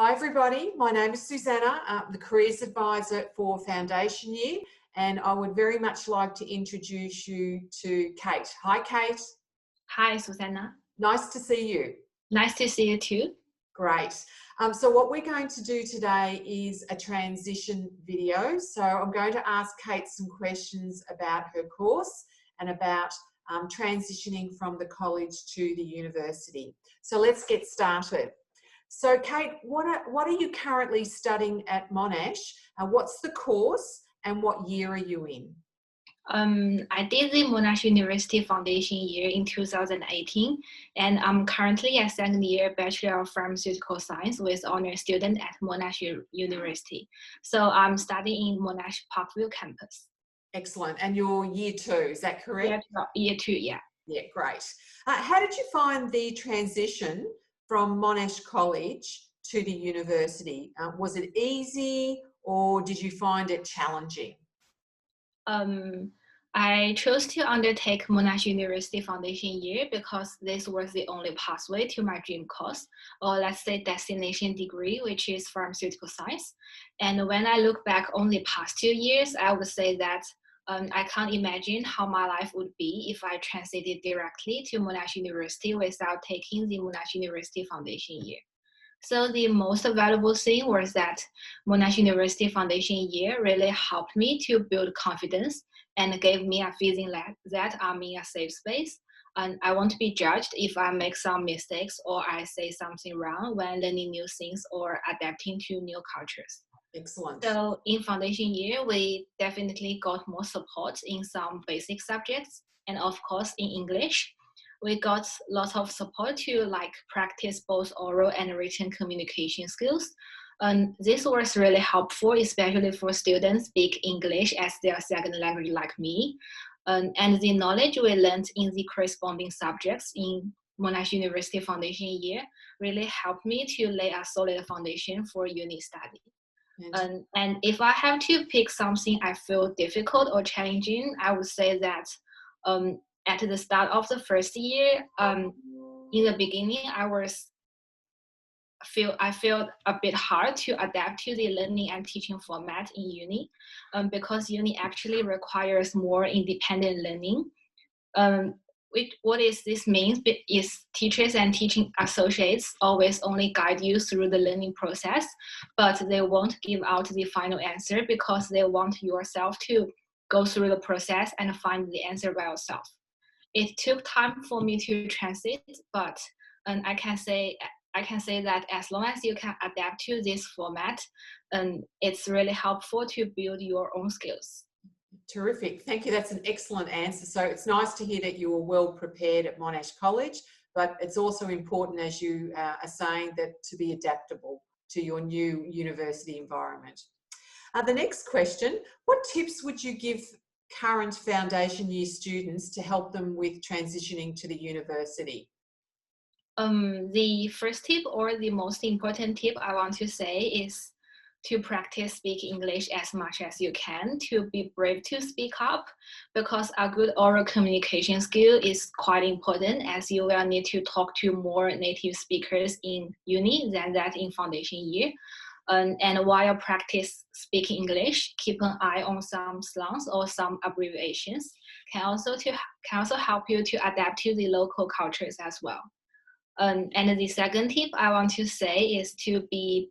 Hi everybody, my name is Susanna, the Careers Advisor for Foundation Year, and I would very much like to introduce you to Kate. Hi Kate. Hi, Susanna. Nice to see you. Nice to see you too. Great. So what we're going to do today is a transition video. So I'm going to ask Kate some questions about her course and about transitioning from the college to the university. So let's get started. So Kate, what are you currently studying at Monash? What's the course and what year are you in? I did the Monash University Foundation year in 2018, and I'm currently a second year Bachelor of Pharmaceutical Science with honor student at Monash University. So I'm studying in Monash Parkville campus. Excellent. And you're year 2, is that correct? Yeah, year 2, yeah. Yeah, great. How did you find the transition from Monash College to the university? Was it easy or did you find it challenging? I chose to undertake Monash University Foundation year because this was the only pathway to my dream course, or let's say destination degree, which is pharmaceutical science. And when I look back on the past 2 years, I would say that I can't imagine how my life would be if I transited directly to Monash University without taking the Monash University Foundation year. So the most valuable thing was that Monash University Foundation year really helped me to build confidence and gave me a feeling that I'm in a safe space. And I won't be judged if I make some mistakes or I say something wrong when learning new things or adapting to new cultures. Excellent. So in foundation year, we definitely got more support in some basic subjects. And of course, in English, we got lots of support to practice both oral and written communication skills. And this was really helpful, especially for students speak English as their second language like me. And the knowledge we learned in the corresponding subjects in Monash University Foundation year really helped me to lay a solid foundation for uni study. And if I have to pick something I feel difficult or challenging, I would say that at the start of the first year, in the beginning, I felt a bit hard to adapt to the learning and teaching format in uni, because uni actually requires more independent learning. What is this means is teachers and teaching associates always only guide you through the learning process, but they won't give out the final answer because they want yourself to go through the process and find the answer by yourself. It took time for me to transit, but I can say that as long as you can adapt to this format, it's really helpful to build your own skills. Terrific. Thank you. That's an excellent answer. So it's nice to hear that you were well prepared at Monash College, but it's also important, as you are saying, that to be adaptable to your new university environment. The next question, what tips would you give current foundation year students to help them with transitioning to the university? The first tip, or the most important tip I want to say, is to practice speaking English as much as you can, to be brave to speak up, because a good oral communication skill is quite important, as you will need to talk to more native speakers in uni than that in foundation year. And while practice speaking English, keep an eye on some slangs or some abbreviations can also help you to adapt to the local cultures as well. And the second tip I want to say is to be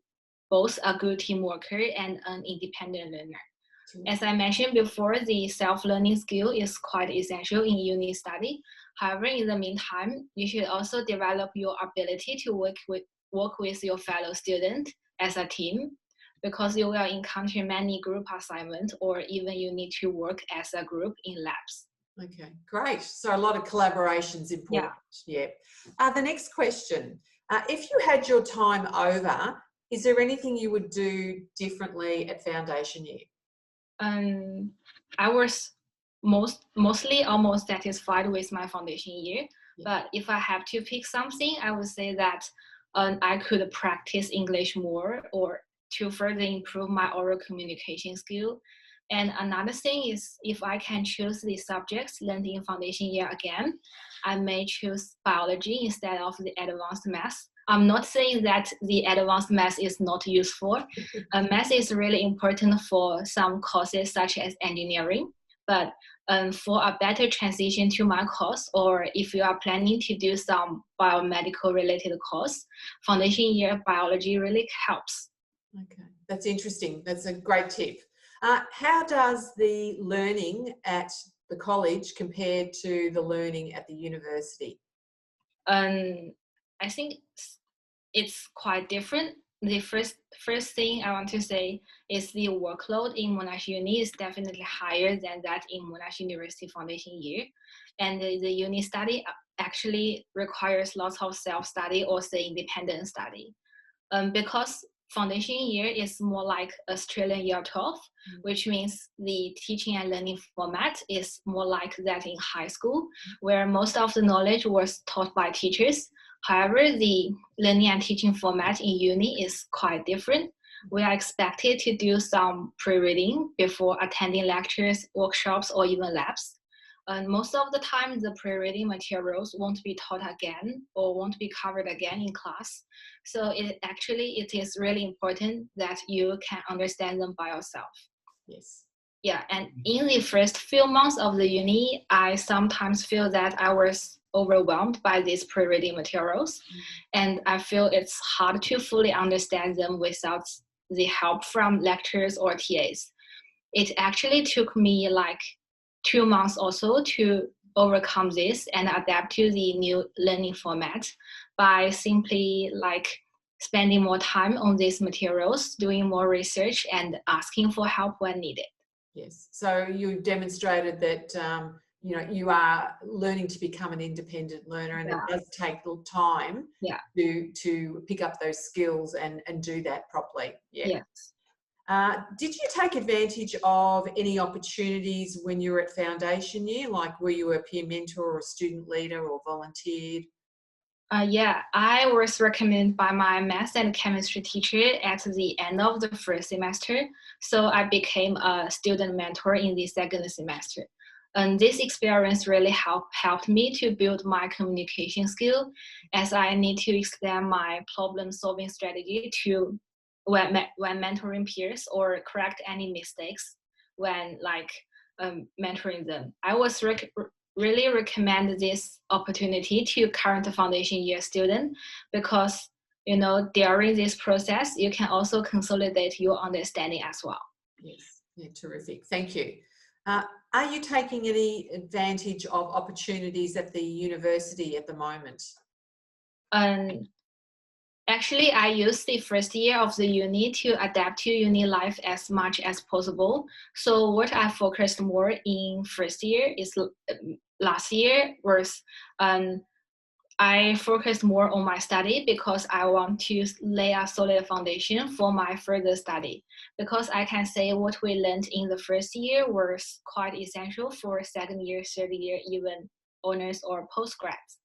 both a good team worker and an independent learner. As I mentioned before, the self-learning skill is quite essential in uni study. However, in the meantime, you should also develop your ability to work with your fellow student as a team, because you will encounter many group assignments, or even you need to work as a group in labs. Okay, great. So a lot of collaboration's important. Yeah. The next question, if you had your time over, is there anything you would do differently at foundation year? I was mostly almost satisfied with my foundation year, but if I have to pick something, I would say that I could practice English more, or to further improve my oral communication skill. And another thing is, if I can choose the subjects learned in foundation year again, I may choose biology instead of the advanced math, I'm not saying that the advanced math is not useful. Math is really important for some courses such as engineering, but for a better transition to my course, or if you are planning to do some biomedical related course, foundation year biology really helps. Okay, that's interesting. That's a great tip. How does the learning at the college compare to the learning at the university? I think it's quite different. The first thing I want to say is the workload in Monash Uni is definitely higher than that in Monash University foundation year. And the uni study actually requires lots of self-study or say independent study. Because foundation year is more like Australian year 12, which means the teaching and learning format is more like that in high school, where most of the knowledge was taught by teachers. However, the learning and teaching format in uni is quite different. We are expected to do some pre-reading before attending lectures, workshops, or even labs. And most of the time, the pre-reading materials won't be taught again or won't be covered again in class. So it is really important that you can understand them by yourself. Yes. Yeah, and in the first few months of the uni, I sometimes feel that I was overwhelmed by these pre-reading materials, and I feel it's hard to fully understand them without the help from lecturers or TAs. It actually took me like 2 months or so to overcome this and adapt to the new learning format by simply like spending more time on these materials, doing more research, and asking for help when needed. Yes. So you demonstrated that you are learning to become an independent learner, and it does take time to pick up those skills and do that properly. Yeah. Yes. Did you take advantage of any opportunities when you were at foundation year? Like, were you a peer mentor or a student leader or volunteered? Yeah, I was recommended by my math and chemistry teacher at the end of the first semester. So I became a student mentor in the second semester. And this experience really helped me to build my communication skill, as I need to explain my problem solving strategy to when mentoring peers or correct any mistakes when mentoring them. I was really recommend this opportunity to current foundation year student, because during this process you can also consolidate your understanding as well. Yes, yeah, terrific. Thank you. Are you taking any advantage of opportunities at the university at the moment? Actually, I used the first year of the uni to adapt to uni life as much as possible. So what I focused more in first year is last year was I focused more on my study because I want to lay a solid foundation for my further study. Because I can say what we learned in the first year was quite essential for second year, third year, even honors or postgrads.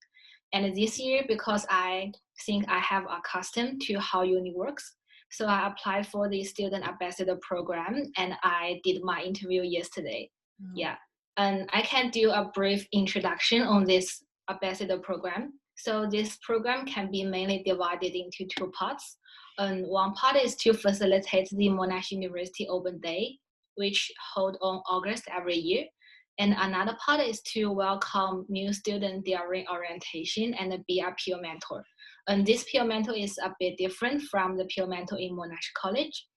And this year, because I think I have accustomed to how uni works, so I applied for the student ambassador program and I did my interview yesterday. Yeah, and I can do a brief introduction on this ambassador program. So this program can be mainly divided into two parts. And one part is to facilitate the Monash University Open Day, which hold on August every year. And another part is to welcome new students during orientation and be a peer mentor. And this peer mentor is a bit different from the peer mentor in Monash College.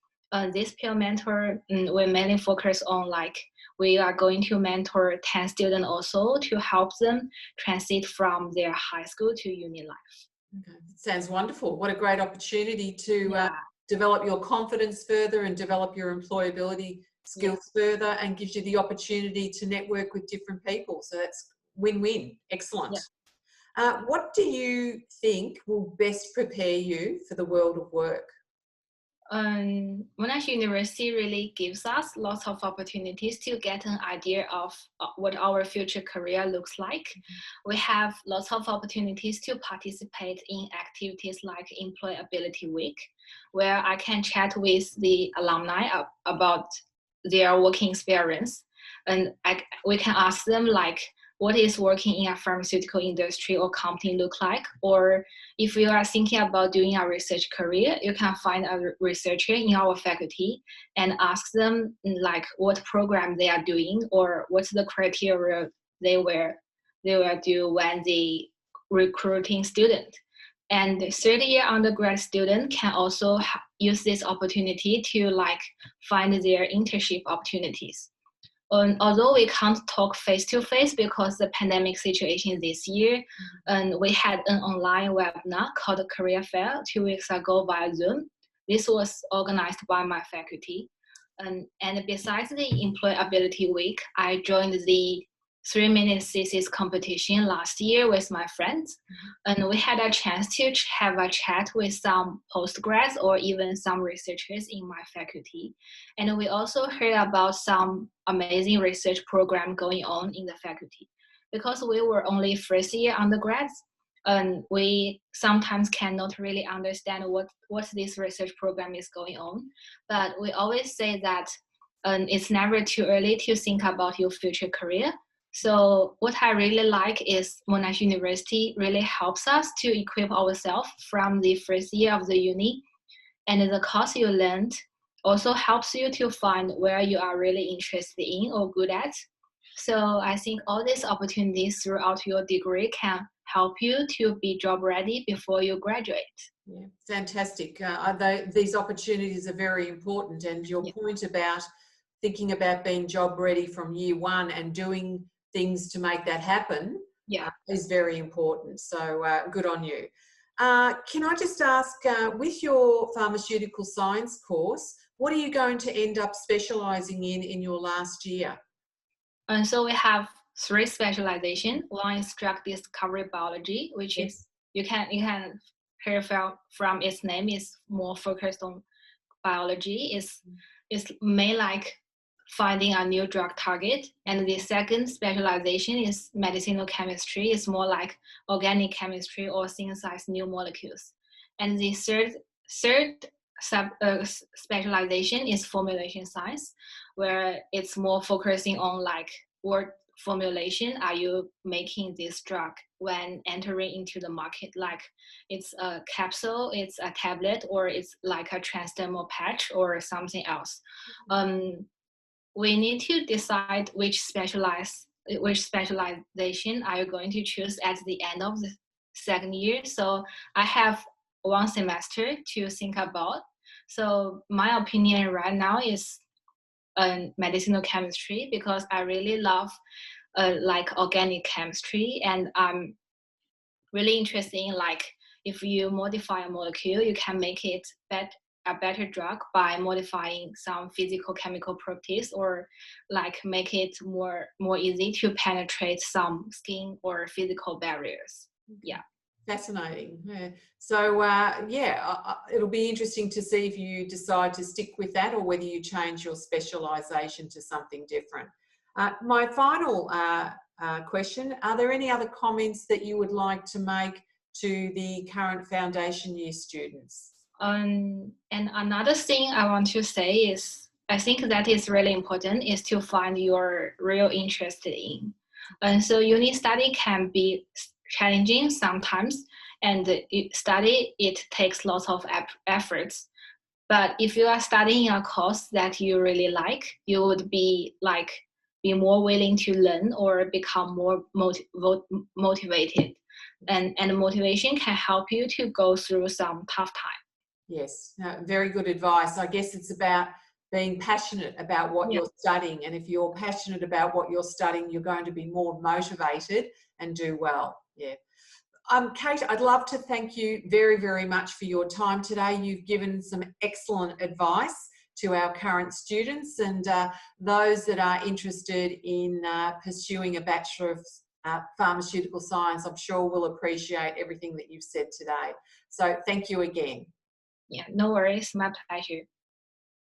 This peer mentor, we mainly focus on we are going to mentor 10 students also to help them transit from their high school to uni life. Okay. Sounds wonderful. What a great opportunity to develop your confidence further and develop your employability skills further, and gives you the opportunity to network with different people. So that's win-win. Excellent. What do you think will best prepare you for the world of work? Monash University really gives us lots of opportunities to get an idea of what our future career looks like. We have lots of opportunities to participate in activities like Employability Week, where I can chat with the alumni about their working experience. And we can ask them what is working in a pharmaceutical industry or company look like. Or if you are thinking about doing a research career, you can find a researcher in our faculty and ask them like what program they are doing or what's the criteria they will do when they recruiting student. And the third year undergrad student can also use this opportunity to like find their internship opportunities. Although we can't talk face-to-face because the pandemic situation this year, and we had an online webinar called Career Fair 2 weeks ago via Zoom. This was organized by my faculty. And besides the Employability Week, I joined the 3-minute thesis competition last year with my friends. And we had a chance to have a chat with some postgrads or even some researchers in my faculty. And we also heard about some amazing research program going on in the faculty. Because we were only first year undergrads, and we sometimes cannot really understand what this research program is going on. But we always say that it's never too early to think about your future career. So what I really like is Monash University really helps us to equip ourselves from the first year of the uni. And the course you learned also helps you to find where you are really interested in or good at. So I think all these opportunities throughout your degree can help you to be job ready before you graduate. Yeah, fantastic. These opportunities are very important, and your point about thinking about being job ready from year one and doing things to make that happen is very important. So good on you. Can I just ask, with your pharmaceutical science course, what are you going to end up specialising in your last year? And so we have 3 specializations. One is drug discovery biology, which is you can hear from its name is more focused on biology. It's mainly like finding a new drug target. And the second specialization is medicinal chemistry. It's more like organic chemistry or synthesize new molecules. And the third specialization is formulation science, where it's more focusing on like what formulation are you making this drug when entering into the market, like it's a capsule, it's a tablet, or it's like a transdermal patch or something else. We need to decide which specialization are you going to choose at the end of the second year. So I have 1 semester to think about. So my opinion right now is medicinal chemistry, because I really love like organic chemistry, and I'm really interested in like if you modify a molecule, you can make it a better drug by modifying some physical chemical properties, or like make it more easy to penetrate some skin or physical barriers. Yeah. Fascinating. Yeah. So it'll be interesting to see if you decide to stick with that or whether you change your specialisation to something different. My final question, are there any other comments that you would like to make to the current foundation year students? And another thing I want to say is, I think that is really important, is to find your real interest in. And so uni study can be challenging sometimes, and it takes lots of efforts. But if you are studying a course that you really like, you would be more willing to learn or become more motivated. And motivation can help you to go through some tough time. Yes, very good advice. I guess it's about being passionate about what you're studying. And if you're passionate about what you're studying, you're going to be more motivated and do well. Yeah. Kate, I'd love to thank you very, very much for your time today. You've given some excellent advice to our current students, and those that are interested in pursuing a Bachelor of Pharmaceutical Science, I'm sure will appreciate everything that you've said today. So thank you again. Yeah, no worries. My pleasure.